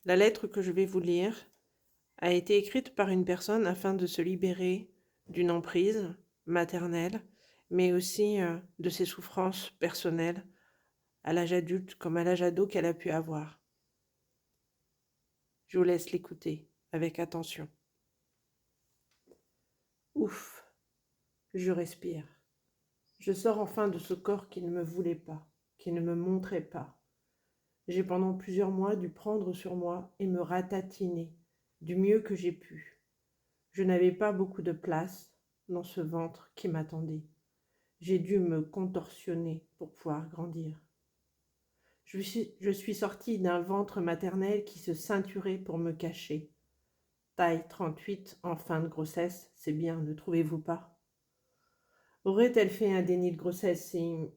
La lettre que je vais vous lire a été écrite par une personne afin de se libérer d'une emprise maternelle, mais aussi de ses souffrances personnelles à l'âge adulte comme à l'âge ado qu'elle a pu avoir. Je vous laisse l'écouter avec attention. Ouf, je respire. Je sors enfin de ce corps qui ne me voulait pas, qui ne me montrait pas. J'ai pendant plusieurs mois dû prendre sur moi et me ratatiner du mieux que j'ai pu. Je n'avais pas beaucoup de place dans ce ventre qui m'attendait. J'ai dû me contorsionner pour pouvoir grandir. Je suis sortie d'un ventre maternel qui se ceinturait pour me cacher. Taille 38 en fin de grossesse, c'est bien, ne trouvez-vous pas? Aurait-elle fait un déni de grossesse si...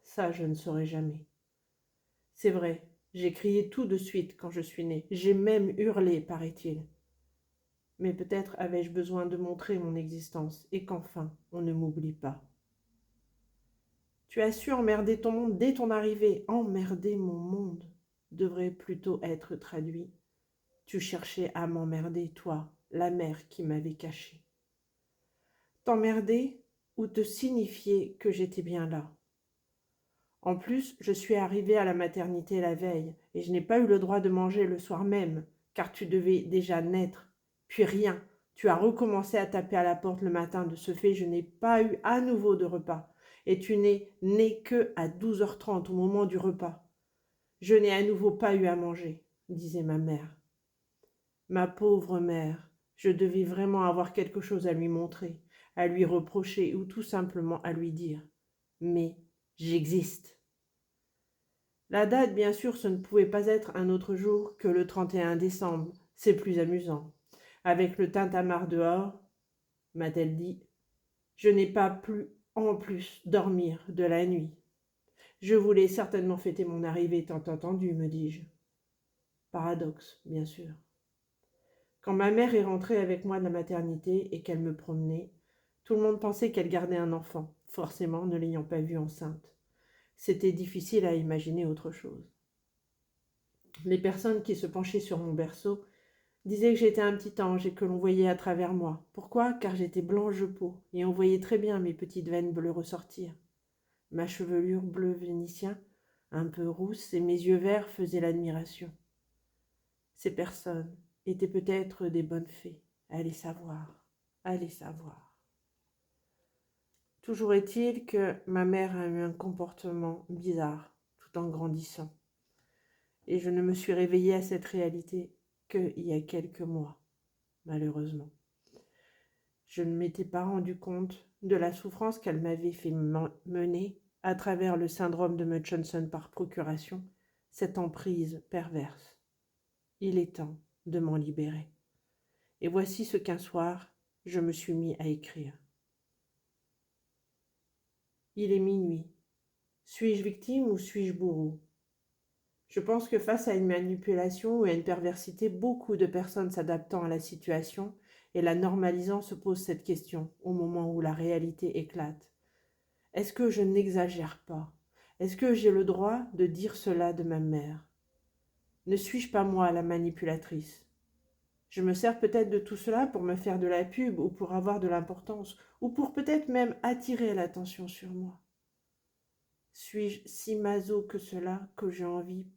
Ça, je ne saurais jamais. C'est vrai, j'ai crié tout de suite quand je suis née. J'ai même hurlé, paraît-il. Mais peut-être avais-je besoin de montrer mon existence et qu'enfin, on ne m'oublie pas. Tu as su emmerder ton monde dès ton arrivée. Emmerder mon monde devrait plutôt être traduit. Tu cherchais à m'emmerder, toi, la mère qui m'avait caché. T'emmerder ou te signifier que j'étais bien là. En plus, je suis arrivée à la maternité la veille et je n'ai pas eu le droit de manger le soir même, car tu devais déjà naître. Puis rien, tu as recommencé à taper à la porte le matin. De ce fait, je n'ai pas eu à nouveau de repas. Et tu n'es né que à 12h30 au moment du repas. Je n'ai à nouveau pas eu à manger, disait ma mère. Ma pauvre mère, je devais vraiment avoir quelque chose à lui montrer, à lui reprocher ou tout simplement à lui dire. Mais j'existe. La date, bien sûr, ce ne pouvait pas être un autre jour que le 31 décembre. C'est plus amusant. Avec le tintamarre dehors, m'a-t-elle dit, je n'ai pas pu en plus dormir de la nuit. Je voulais certainement fêter mon arrivée tant entendue, me dis-je. Paradoxe, bien sûr. Quand ma mère est rentrée avec moi de la maternité et qu'elle me promenait, tout le monde pensait qu'elle gardait un enfant, forcément ne l'ayant pas vue enceinte. C'était difficile à imaginer autre chose. Les personnes qui se penchaient sur mon berceau disaient que j'étais un petit ange et que l'on voyait à travers moi. Pourquoi? Car j'étais blanche de peau et on voyait très bien mes petites veines bleues ressortir. Ma chevelure bleu vénitien, un peu rousse, et mes yeux verts faisaient l'admiration. Ces personnes étaient peut-être des bonnes fées. Allez savoir, allez savoir. Toujours est-il que ma mère a eu un comportement bizarre tout en grandissant. Et je ne me suis réveillée à cette réalité qu'il y a quelques mois, malheureusement. Je ne m'étais pas rendu compte de la souffrance qu'elle m'avait fait mener à travers le syndrome de Murchison par procuration, cette emprise perverse. Il est temps de m'en libérer. Et voici ce qu'un soir, je me suis mis à écrire. Il est minuit. Suis-je victime ou suis-je bourreau? Je pense que face à une manipulation ou à une perversité, beaucoup de personnes s'adaptant à la situation et la normalisant se posent cette question au moment où la réalité éclate. Est-ce que je n'exagère pas? Est-ce que j'ai le droit de dire cela de ma mère? Ne suis-je pas moi la manipulatrice? Je me sers peut-être de tout cela pour me faire de la pub ou pour avoir de l'importance ou pour peut-être même attirer l'attention sur moi. Suis-je si maso que cela que j'ai envie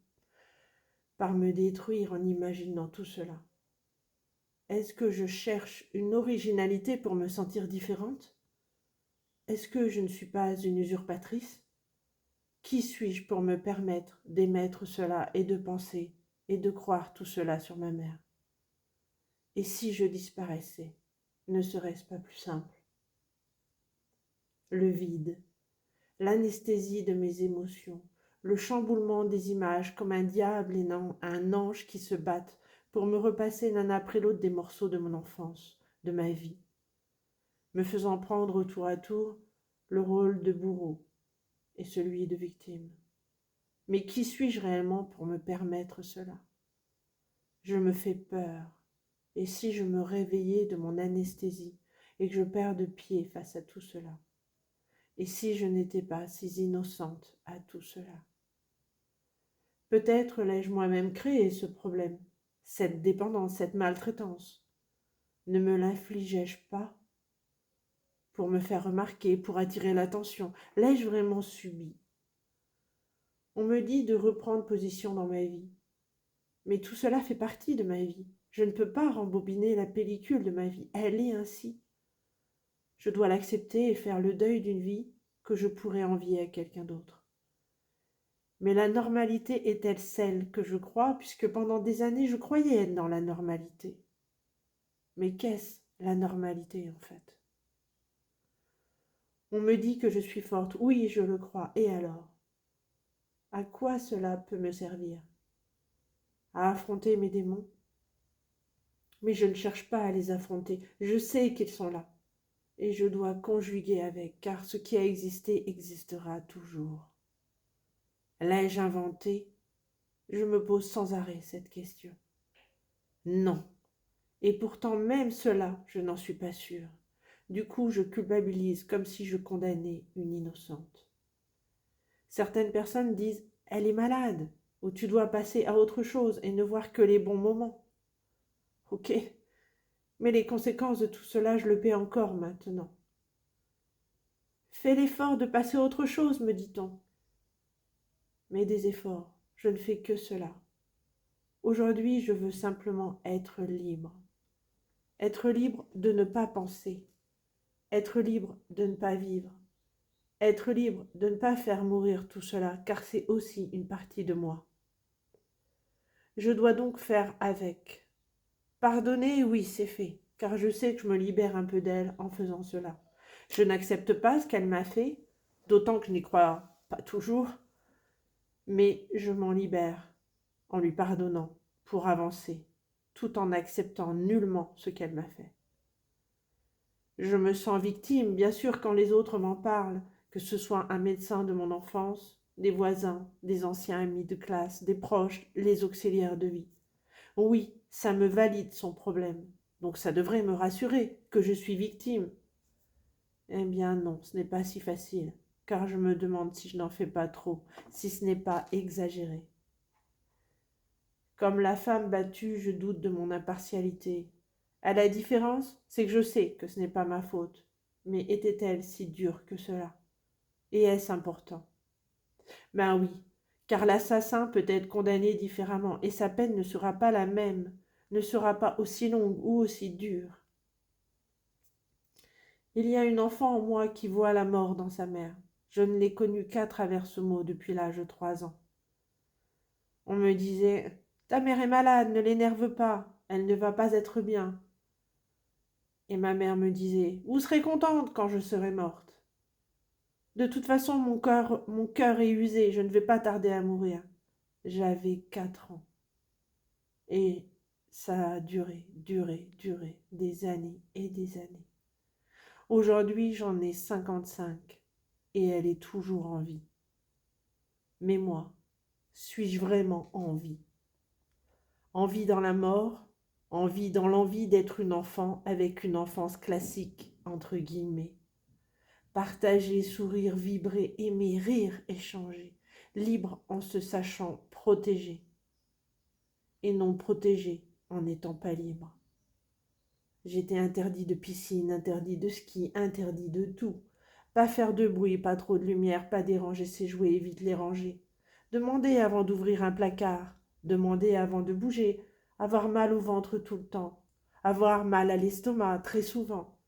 par me détruire en imaginant tout cela? Est-ce que je cherche une originalité pour me sentir différente? Est-ce que je ne suis pas une usurpatrice? Qui suis-je pour me permettre d'émettre cela et de penser et de croire tout cela sur ma mère? Et si je disparaissais, ne serait-ce pas plus simple? Le vide, l'anesthésie de mes émotions, le chamboulement des images comme un diable et un ange qui se battent pour me repasser l'un après l'autre des morceaux de mon enfance, de ma vie, me faisant prendre tour à tour le rôle de bourreau et celui de victime. Mais qui suis-je réellement pour me permettre cela? Je me fais peur. Et si je me réveillais de mon anesthésie et que je perds de pied face à tout cela? Et si je n'étais pas si innocente à tout cela? Peut-être l'ai-je moi-même créé ce problème, cette dépendance, cette maltraitance. Ne me l'infligeais-je pas pour me faire remarquer, pour attirer l'attention? L'ai-je vraiment subi? On me dit de reprendre position dans ma vie. Mais tout cela fait partie de ma vie. Je ne peux pas rembobiner la pellicule de ma vie. Elle est ainsi. Je dois l'accepter et faire le deuil d'une vie que je pourrais envier à quelqu'un d'autre. Mais la normalité est-elle celle que je crois, puisque pendant des années je croyais être dans la normalité? Mais qu'est-ce la normalité en fait? On me dit que je suis forte, oui, je le crois, et alors? À quoi cela peut me servir? À affronter mes démons? Mais je ne cherche pas à les affronter, je sais qu'ils sont là, et je dois conjuguer avec, car ce qui a existé existera toujours. L'ai-je inventé? Je me pose sans arrêt cette question. Non. Et pourtant même cela, je n'en suis pas sûre. Du coup, je culpabilise comme si je condamnais une innocente. Certaines personnes disent « elle est malade » ou « tu dois passer à autre chose et ne voir que les bons moments ». Ok, mais les conséquences de tout cela, je le paie encore maintenant. Fais l'effort de passer à autre chose, me dit-on. Mais des efforts, je ne fais que cela. Aujourd'hui, je veux simplement être libre. Être libre de ne pas penser. Être libre de ne pas vivre. Être libre de ne pas faire mourir tout cela, car c'est aussi une partie de moi. Je dois donc faire avec. Pardonner, oui, c'est fait, car je sais que je me libère un peu d'elle en faisant cela. Je n'accepte pas ce qu'elle m'a fait, d'autant que je n'y crois pas toujours, mais je m'en libère en lui pardonnant pour avancer, tout en n'acceptant nullement ce qu'elle m'a fait. Je me sens victime, bien sûr, quand les autres m'en parlent, que ce soit un médecin de mon enfance, des voisins, des anciens amis de classe, des proches, les auxiliaires de vie. Oui, ça me valide son problème, donc ça devrait me rassurer que je suis victime. Eh bien non, ce n'est pas si facile, car je me demande si je n'en fais pas trop, si ce n'est pas exagéré. Comme la femme battue, je doute de mon impartialité. À la différence, c'est que je sais que ce n'est pas ma faute. Mais était-elle si dure que cela? Et est-ce important? Ben oui, car l'assassin peut être condamné différemment et sa peine ne sera pas la même, ne sera pas aussi longue ou aussi dure. Il y a une enfant en moi qui voit la mort dans sa mère. Je ne l'ai connue qu'à travers ce mot depuis l'âge de 3 ans. On me disait « Ta mère est malade, ne l'énerve pas, elle ne va pas être bien. » Et ma mère me disait « Vous serez contente quand je serai morte. De toute façon, mon cœur est usé, je ne vais pas tarder à mourir. » J'avais 4 ans. Et ça a duré, des années et des années. Aujourd'hui, j'en ai 55 et elle est toujours en vie. Mais moi, suis-je vraiment en vie? En vie dans la mort, en vie dans l'envie d'être une enfant avec une enfance classique, entre guillemets. Partager, sourire, vibrer, aimer, rire, échanger, libre en se sachant protégé et non protégé en n'étant pas libre. J'étais interdit de piscine, interdit de ski, interdit de tout. Pas faire de bruit, pas trop de lumière, pas déranger ses jouets et vite les ranger. Demander avant d'ouvrir un placard, demander avant de bouger, avoir mal au ventre tout le temps, avoir mal à l'estomac très souvent,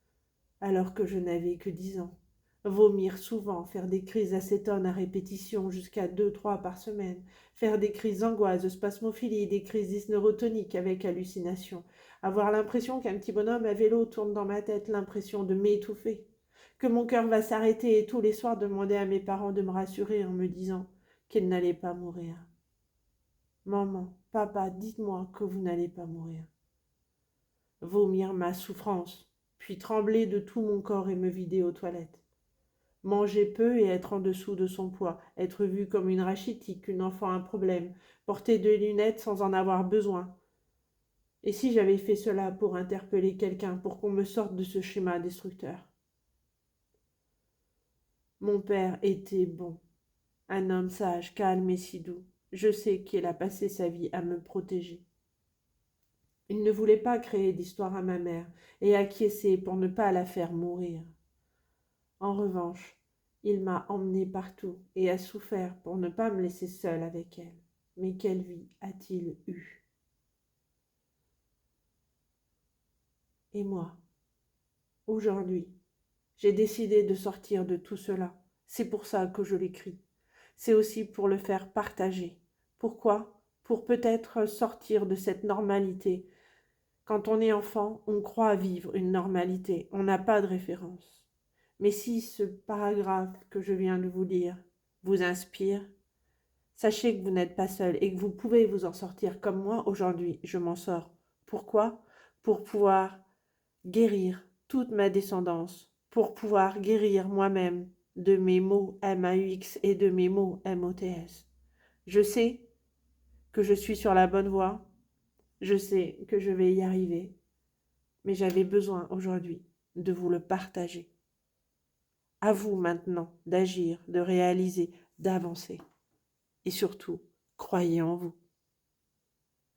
alors que je n'avais que 10 ans. Vomir souvent, faire des crises d'acétone à répétition jusqu'à 2, 3 par semaine, faire des crises d'angoisse, de spasmophilie, des crises dysneurotoniques avec hallucination, avoir l'impression qu'un petit bonhomme à vélo tourne dans ma tête, l'impression de m'étouffer, que mon cœur va s'arrêter et tous les soirs demander à mes parents de me rassurer en me disant qu'ils n'allaient pas mourir. Maman, papa, dites-moi que vous n'allez pas mourir. Vomir ma souffrance, puis trembler de tout mon corps et me vider aux toilettes. Manger peu et être en dessous de son poids, être vue comme une rachitique, une enfant à problème, porter des lunettes sans en avoir besoin. Et si j'avais fait cela pour interpeller quelqu'un, pour qu'on me sorte de ce schéma destructeur? Mon père était bon, un homme sage, calme et si doux. Je sais qu'il a passé sa vie à me protéger. Il ne voulait pas créer d'histoire à ma mère et acquiescer pour ne pas la faire mourir. En revanche, il m'a emmenée partout et a souffert pour ne pas me laisser seule avec elle. Mais quelle vie a-t-il eue? Et moi, aujourd'hui, j'ai décidé de sortir de tout cela. C'est pour ça que je l'écris. C'est aussi pour le faire partager. Pourquoi? Pour peut-être sortir de cette normalité. Quand on est enfant, on croit vivre une normalité. On n'a pas de référence. Mais si ce paragraphe que je viens de vous lire vous inspire, sachez que vous n'êtes pas seul et que vous pouvez vous en sortir comme moi aujourd'hui, je m'en sors. Pourquoi? Pour pouvoir guérir toute ma descendance, pour pouvoir guérir moi-même de mes maux MAUX et de mes maux MOTS. Je sais que je suis sur la bonne voie, je sais que je vais y arriver, mais j'avais besoin aujourd'hui de vous le partager. À vous maintenant d'agir, de réaliser, d'avancer. Et surtout, croyez en vous.